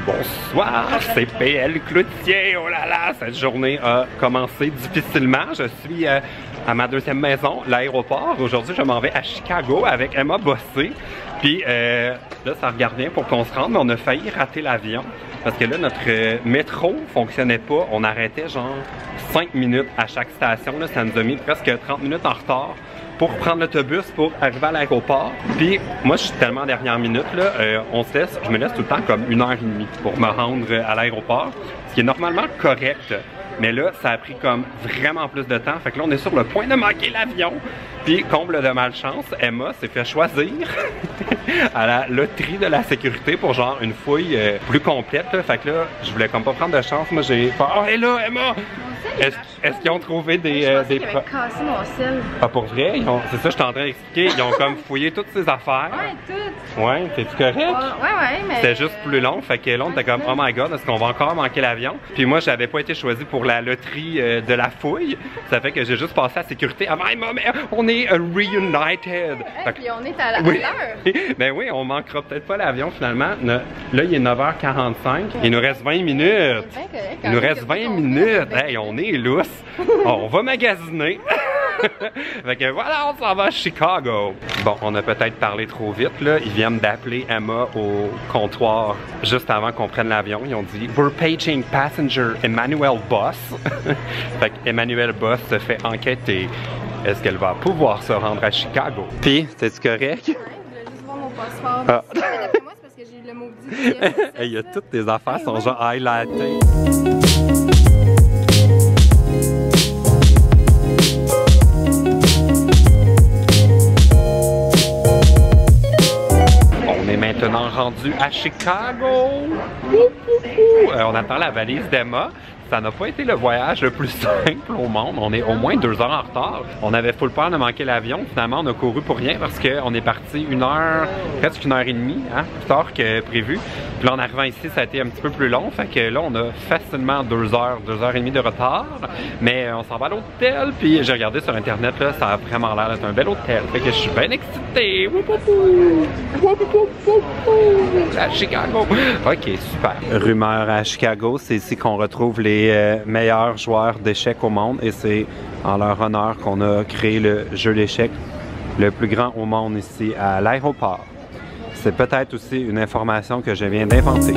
Bonsoir, c'est PL Cloutier. Oh là là, cette journée a commencé difficilement. Je suis à ma deuxième maison, l'aéroport. Aujourd'hui, je m'en vais à Chicago avec Emma Bossé. Puis là, ça regarde bien pour qu'on se rende, mais on a failli rater l'avion. Parce que là, notre métro fonctionnait pas. On arrêtait genre 5 minutes à chaque station. Là, ça nous a mis presque 30 minutes en retard pour prendre l'autobus pour arriver à l'aéroport. Puis moi, je suis tellement en dernière minute, là, je me laisse tout le temps comme 1h30 pour me rendre à l'aéroport, ce qui est normalement correct. Mais là, ça a pris comme vraiment plus de temps. Fait que là, on est sur le point de manquer l'avion. Puis, comble de malchance, Emma s'est fait choisir à la loterie de la sécurité pour genre une fouille plus complète. Là. Fait que là, je voulais comme pas prendre de chance. Moi, j'ai fait « Oh, hé là, Emma! » Est-ce qu'ils ont trouvé des... Je pensais qu'ils avaient cassé mon sel. Ah, pour vrai? C'est ça, je suis en train d'expliquer. Ils ont comme fouillé toutes ces affaires. Ouais, toutes. Ouais, t'es-tu correct? Ouais, mais... C'était juste plus long. Fait que là, on était comme « Oh my God, est-ce qu'on va encore manquer l'avion? » Puis moi, j'avais pas été choisi pour la loterie de la fouille. Ça fait que j'ai juste passé à la sécurité. Ah, mais on est reunited. Puis on est à l'heure. Ben oui, on manquera peut-être pas l'avion finalement. Là, il est 9h45. Il nous reste 20 minutes. Il nous reste 20 minutes. Hey, on est lousse. On va magasiner. Fait que voilà, on s'en va à Chicago. Bon, on a peut-être parlé trop vite là. Ils viennent d'appeler Emma au comptoir juste avant qu'on prenne l'avion. Ils ont dit « We're paging passenger Emmanuel Boss ». Fait que Emmanuel Boss se fait enquêter. Est-ce qu'elle va pouvoir se rendre à Chicago? Puis, c'est-tu correct? Ouais, je voulais juste voir mon passeport. Ah. Mais d'après moi, c'est parce que j'ai eu le maudit. Il y a toutes tes affaires sont genre highlightées. On est maintenant rendu à Chicago. On attend la valise d'Emma. Ça n'a pas été le voyage le plus simple au monde. On est au moins 2 heures en retard. On avait full peur de manquer l'avion. Finalement, on a couru pour rien parce qu'on est parti presque 1h30, hein, plus tard que prévu. Puis là, en arrivant ici, ça a été un petit peu plus long. Fait que là, on a facilement 2 heures, 2h30 de retard. Mais on s'en va à l'hôtel. Puis j'ai regardé sur Internet, là, ça a vraiment l'air d'être un bel hôtel. Fait que je suis bien excitée. À Chicago. Ok, super. Rumeur à Chicago, c'est ici qu'on retrouve les meilleurs joueurs d'échecs au monde et c'est en leur honneur qu'on a créé le jeu d'échecs le plus grand au monde ici à l'aéroport. C'est peut-être aussi une information que je viens d'inventer.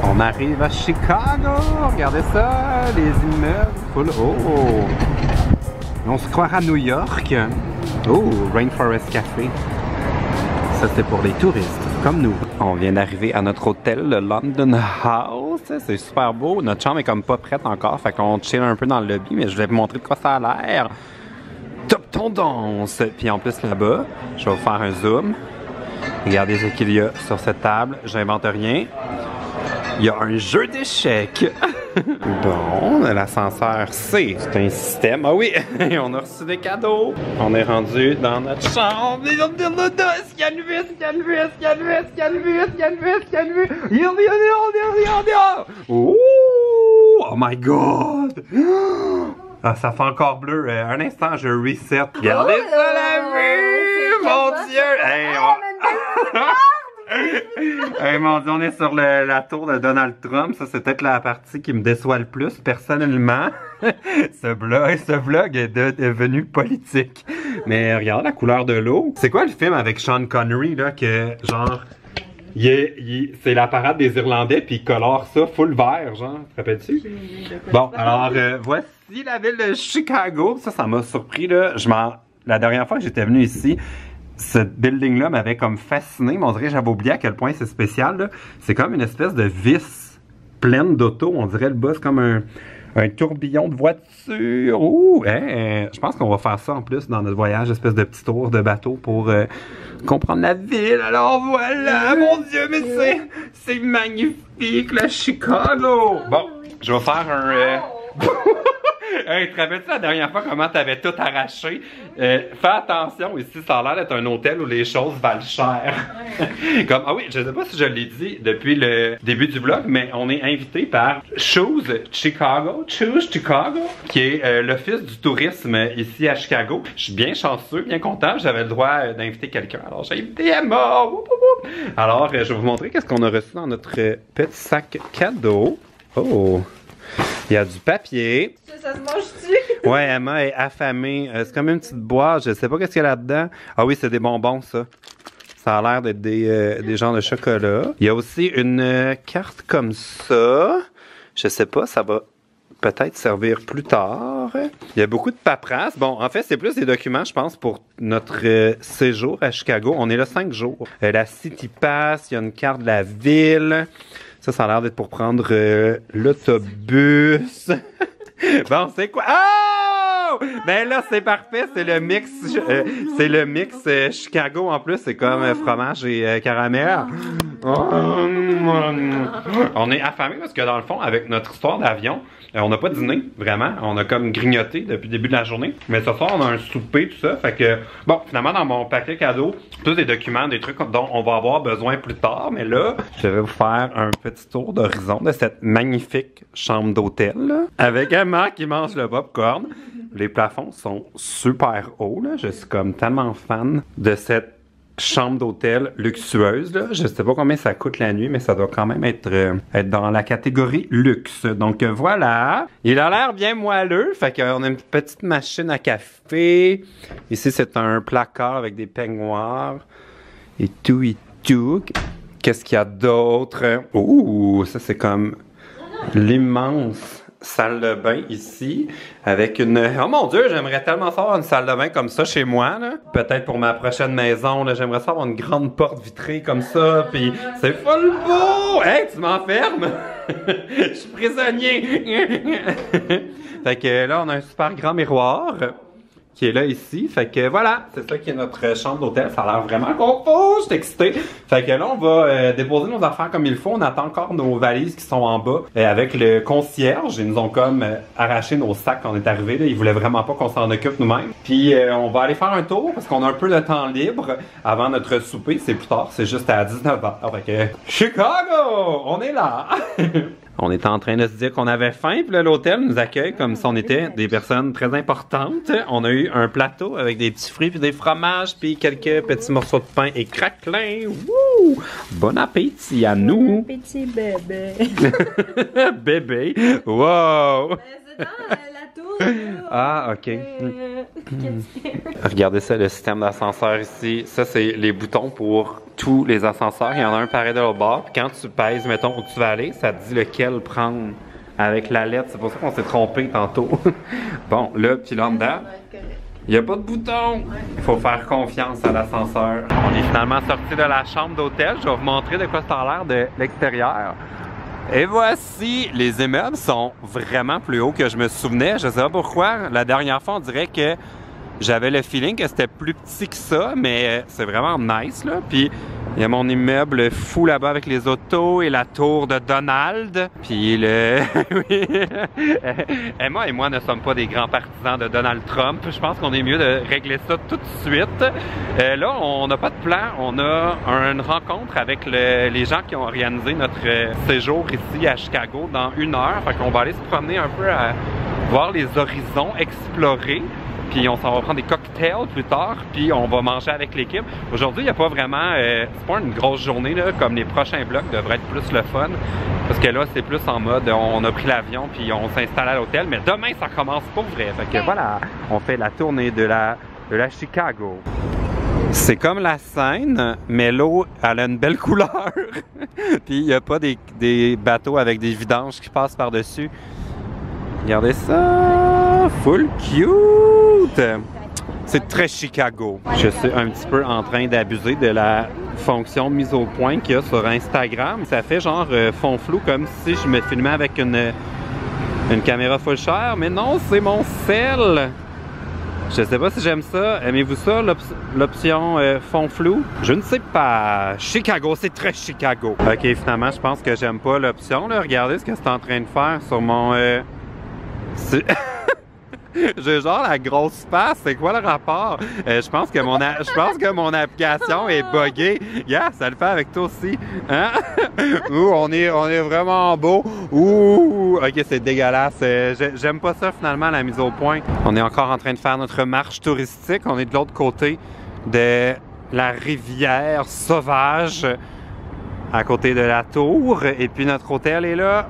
On arrive à Chicago! Regardez ça! Les immeubles full. Oh! On se croirait à New York. Oh, Rainforest Café. Ça, c'est pour les touristes, comme nous. On vient d'arriver à notre hôtel, le London House. C'est super beau. Notre chambre est comme pas prête encore, fait qu'on chill un peu dans le lobby, mais je vais vous montrer de quoi ça a l'air. Top tendance! Puis en plus, là-bas, je vais vous faire un zoom. Regardez ce qu'il y a sur cette table. J'invente rien. Il y a un jeu d'échecs. Bon, l'ascenseur C, c'est un système. Ah oui, on a reçu des cadeaux. On est rendu dans notre chambre. Oh my God! Ah, ça fait encore bleu. Un instant, je reset. Regardez ça, la vue! Mon Dieu! Hey, hey, mon Dieu, on est sur la tour de Donald Trump. Ça, c'est peut-être la partie qui me déçoit le plus, personnellement. Ce vlog est devenu politique. Mais regarde la couleur de l'eau. C'est quoi le film avec Sean Connery, là, que, genre, c'est la parade des Irlandais, puis il colore ça full vert, genre. Te rappelles-tu? Bon, alors, voici la ville de Chicago. Ça m'a surpris, là. La dernière fois que j'étais venu ici, ce building-là m'avait comme fasciné, mais on dirait que j'avais oublié à quel point c'est spécial. C'est comme une espèce de vis pleine d'auto. On dirait le bas, c'est comme un tourbillon de voiture. Ouh! Je pense qu'on va faire ça en plus dans notre voyage, espèce de petit tour de bateau pour comprendre la ville. Alors voilà, mon Dieu, mais c'est magnifique, la Chicago! Bon, je vais faire un... Hey, te rappelles-tu la dernière fois comment t'avais tout arraché? Fais attention, ici, ça a l'air d'être un hôtel où les choses valent cher. Comme, ah oui, je sais pas si je l'ai dit depuis le début du vlog, mais on est invité par Choose Chicago, qui est l'office du tourisme ici à Chicago. Je suis bien chanceux, bien content, j'avais le droit d'inviter quelqu'un. Alors j'ai invité Emma. Alors, je vais vous montrer qu'est-ce qu'on a reçu dans notre petit sac cadeau. Oh! Il y a du papier. Ça se mange-tu? Ouais, Emma est affamée. C'est comme une petite boîte. Je sais pas qu'est-ce qu'il y a là-dedans. Ah oui, c'est des bonbons, ça. Ça a l'air d'être des genres de chocolat. Il y a aussi une carte comme ça. Je sais pas, ça va peut-être servir plus tard. Il y a beaucoup de paperasse. Bon, en fait, c'est plus des documents, je pense, pour notre séjour à Chicago. On est là 5 jours. La City Pass, il y a une carte de la ville. Ça a l'air d'être pour prendre l'autobus. Bon, c'est quoi? Oh! Ben là, c'est parfait. C'est le mix Chicago en plus. C'est comme fromage et caramel. On est affamés parce que dans le fond, avec notre histoire d'avion, on n'a pas dîné, vraiment. On a comme grignoté depuis le début de la journée. Mais ce soir, on a un souper, tout ça. Fait que, bon, finalement, dans mon paquet cadeau, tous des documents, des trucs dont on va avoir besoin plus tard. Mais là, je vais vous faire un petit tour d'horizon de cette magnifique chambre d'hôtel. Avec Emma qui mange le popcorn. Les plafonds sont super hauts, là. Je suis comme tellement fan de cette chambre d'hôtel luxueuse, là. Je sais pas combien ça coûte la nuit, mais ça doit quand même être dans la catégorie luxe. Donc voilà. Il a l'air bien moelleux. Fait qu'on a une petite machine à café. Ici, c'est un placard avec des peignoirs. Et tout et tout. Qu'est-ce qu'il y a d'autre? Ouh, ça c'est comme l'immense salle de bain ici, avec une... Oh mon Dieu, j'aimerais tellement savoir une salle de bain comme ça chez moi, là. Peut-être pour ma prochaine maison, là, j'aimerais savoir une grande porte vitrée comme ça, puis c'est full beau! Hey, tu m'enfermes! Je suis prisonnier! Fait que là, on a un super grand miroir qui est là ici. Fait que voilà, c'est ça qui est notre chambre d'hôtel. Ça a l'air vraiment confort, je suis excité. Fait que là, on va déposer nos affaires comme il faut. On attend encore nos valises qui sont en bas avec le concierge. Ils nous ont comme arraché nos sacs quand on est arrivé. Là. Ils voulaient vraiment pas qu'on s'en occupe nous-mêmes. Puis on va aller faire un tour parce qu'on a un peu de temps libre avant notre souper. C'est plus tard, c'est juste à 19h. Fait que Chicago, on est là! On était en train de se dire qu'on avait faim, puis là, l'hôtel nous accueille comme si on était des personnes très importantes. On a eu un plateau avec des petits fruits, puis des fromages, puis quelques petits morceaux de pain et craquelin. Wouh! Bon appétit à nous! Bon appétit, bébé! Bébé! Wow! C'est dans la tour! Ah, ok. Regardez ça, le système d'ascenseur ici. Ça, c'est les boutons pour tous les ascenseurs. Il y en a un pareil de l'autre bord. Puis quand tu pèses, mettons, où tu vas aller, ça te dit lequel prendre avec la lettre. C'est pour ça qu'on s'est trompé tantôt. Bon, là, puis là, en dedans, il n'y a pas de bouton. Il faut faire confiance à l'ascenseur. On est finalement sorti de la chambre d'hôtel. Je vais vous montrer de quoi ça a l'air de l'extérieur. Et voici, les immeubles sont vraiment plus hauts que je me souvenais. Je sais pas pourquoi. La dernière fois, on dirait que j'avais le feeling que c'était plus petit que ça, mais c'est vraiment nice, là. Puis, il y a mon immeuble fou là-bas avec les autos et la tour de Donald. Puis le... Oui. Emma et moi ne sommes pas des grands partisans de Donald Trump. Je pense qu'on est mieux de régler ça tout de suite. Là, on n'a pas de plan. On a une rencontre avec les gens qui ont organisé notre séjour ici à Chicago dans 1 heure. Fait qu'on va aller se promener un peu à voir les horizons, explorer. Puis on s'en va prendre des cocktails plus tard, puis on va manger avec l'équipe. Aujourd'hui, il n'y a pas vraiment... c'est pas une grosse journée, là, comme les prochains vlogs devraient être plus le fun. Parce que là, c'est plus en mode, on a pris l'avion, puis on s'installe à l'hôtel. Mais demain, ça commence pour vrai. Fait que voilà, on fait la tournée de la Chicago. C'est comme la Seine, mais l'eau, elle a une belle couleur. Puis il n'y a pas des bateaux avec des vidanges qui passent par-dessus. Regardez ça! Full cute! C'est très Chicago. Je suis un petit peu en train d'abuser de la fonction mise au point qu'il y a sur Instagram. Ça fait genre fond flou, comme si je me filmais avec une caméra full chère, mais non, c'est mon sel! Je sais pas si j'aime ça. Aimez-vous ça, l'option fond flou? Je ne sais pas. Chicago, c'est très Chicago. Ok, finalement, je pense que j'aime pas l'option. Regardez ce que c'est en train de faire sur mon... J'ai genre la grosse face, c'est quoi le rapport? Je pense que mon application est buggée. Yeah, ça le fait avec toi aussi. Hein? Ouh, on est vraiment beau. Ouh, ok, c'est dégueulasse. J'aime pas ça finalement, la mise au point. On est encore en train de faire notre marche touristique. On est de l'autre côté de la rivière sauvage, à côté de la tour. Et puis notre hôtel est là.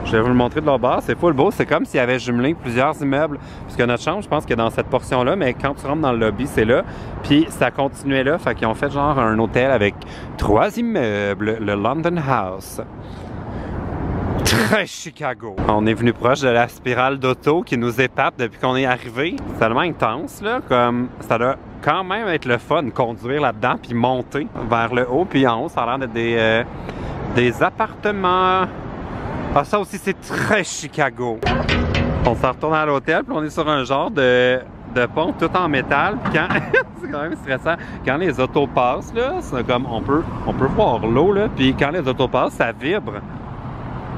Je vais vous le montrer de l'autre bord, c'est full beau. C'est comme s'il y avait jumelé plusieurs immeubles. Parce que notre chambre, je pense que dans cette portion-là, mais quand tu rentres dans le lobby, c'est là. Puis ça continuait là, fait qu'ils ont fait genre un hôtel avec 3 immeubles, le London House. Très Chicago. On est venu proche de la spirale d'auto qui nous épate depuis qu'on est arrivé. C'est tellement intense, là, comme ça doit quand même être le fun de conduire là-dedans puis monter vers le haut. Puis en haut, ça a l'air d'être des appartements. Ah, ça aussi, c'est très Chicago. On s'en retourne à l'hôtel, puis on est sur un genre de pont tout en métal. Puis quand... c'est quand même stressant. Quand les autos passent, là, c'est comme on peut voir l'eau, là. Puis quand les autos passent, ça vibre.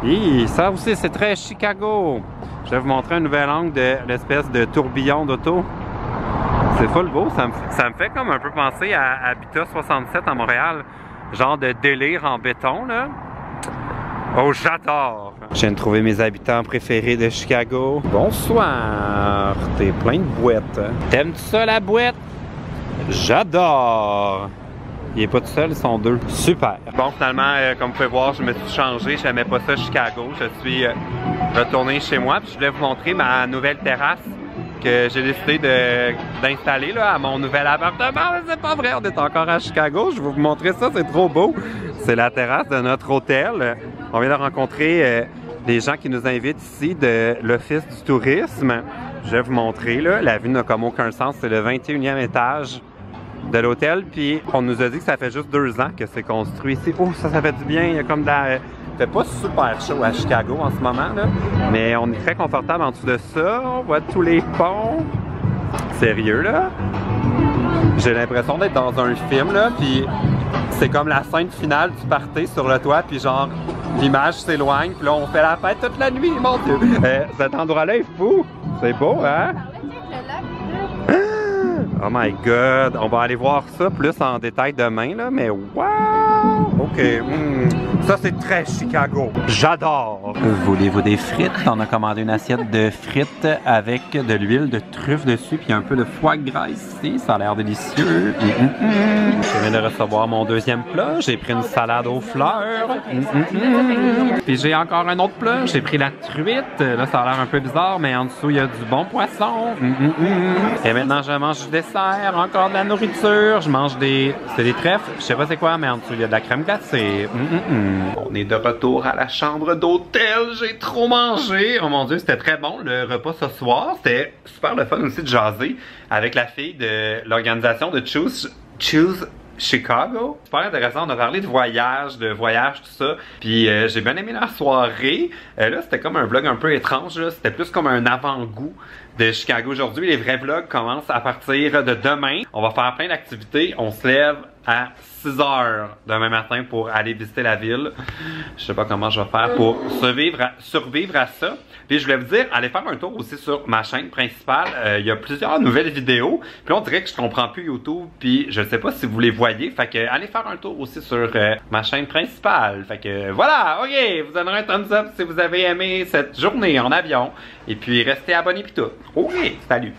Et ça aussi, c'est très Chicago. Je vais vous montrer un nouvel angle de l'espèce de tourbillon d'auto. C'est full beau. Ça me fait comme un peu penser à Habitat 67 à Montréal. Genre de délire en béton, là. Oh, j'adore! Je viens de trouver mes habitants préférés de Chicago. Bonsoir! T'es plein de boîtes. T'aimes-tu ça, la boîte? J'adore! Il est pas tout seul, ils sont 2. Super! Bon, finalement, comme vous pouvez voir, je me suis changé. J'aimais pas ça, Chicago. Je suis retourné chez moi. Puis je voulais vous montrer ma nouvelle terrasse que j'ai décidé d'installer là à mon nouvel appartement. Mais c'est pas vrai, on est encore à Chicago. Je vais vous montrer ça, c'est trop beau. C'est la terrasse de notre hôtel. On vient de rencontrer des gens qui nous invitent ici de l'Office du tourisme. Je vais vous montrer, là, la vue n'a comme aucun sens. C'est le 21e étage de l'hôtel. Puis on nous a dit que ça fait juste 2 ans que c'est construit ici. Oh, ça fait du bien. Il y a comme de la... Il fait pas super chaud à Chicago en ce moment, là. Mais on est très confortable en dessous de ça. On voit tous les ponts. Sérieux, là? J'ai l'impression d'être dans un film, là. Puis c'est comme la scène finale du party sur le toit. Puis genre, l'image s'éloigne. Puis là, on fait la fête toute la nuit, mon Dieu. Cet endroit-là est fou. C'est beau, hein? Oh my God! On va aller voir ça plus en détail demain, là. Mais wow! OK. Ça, c'est très Chicago. J'adore! Voulez-vous des frites? On a commandé une assiette de frites avec de l'huile de truffe dessus puis un peu de foie gras ici. Ça a l'air délicieux. Je viens de recevoir mon 2e plat. J'ai pris une salade aux fleurs. Puis j'ai encore un autre plat. J'ai pris la truite. Là, ça a l'air un peu bizarre, mais en dessous, il y a du bon poisson. Et maintenant, je mange du dessert. Encore de la nourriture. Je mange c'est des trèfles. Je sais pas c'est quoi, mais en dessous, il y a de la crème glacée. On est de retour à la chambre d'hôtel. J'ai trop mangé. Oh mon Dieu, c'était très bon le repas ce soir. C'était super le fun aussi de jaser avec la fille de l'organisation de Choose Chicago. Super intéressant. On a parlé de voyage, tout ça. Puis j'ai bien aimé la soirée. Là, c'était comme un vlog un peu étrange. C'était plus comme un avant-goût de Chicago aujourd'hui. Les vrais vlogs commencent à partir de demain. On va faire plein d'activités. On se lève à 6 h demain matin pour aller visiter la ville. Je sais pas comment je vais faire pour survivre à ça. Puis je voulais vous dire, allez faire un tour aussi sur ma chaîne principale. Il y a plusieurs nouvelles vidéos. Puis là, on dirait que je comprends plus YouTube. Puis je sais pas si vous les voyez. Fait que allez faire un tour aussi sur ma chaîne principale. Fait que voilà, ok, vous donnerez un thumbs up si vous avez aimé cette journée en avion. Et puis restez abonnés puis tout. Ok, salut!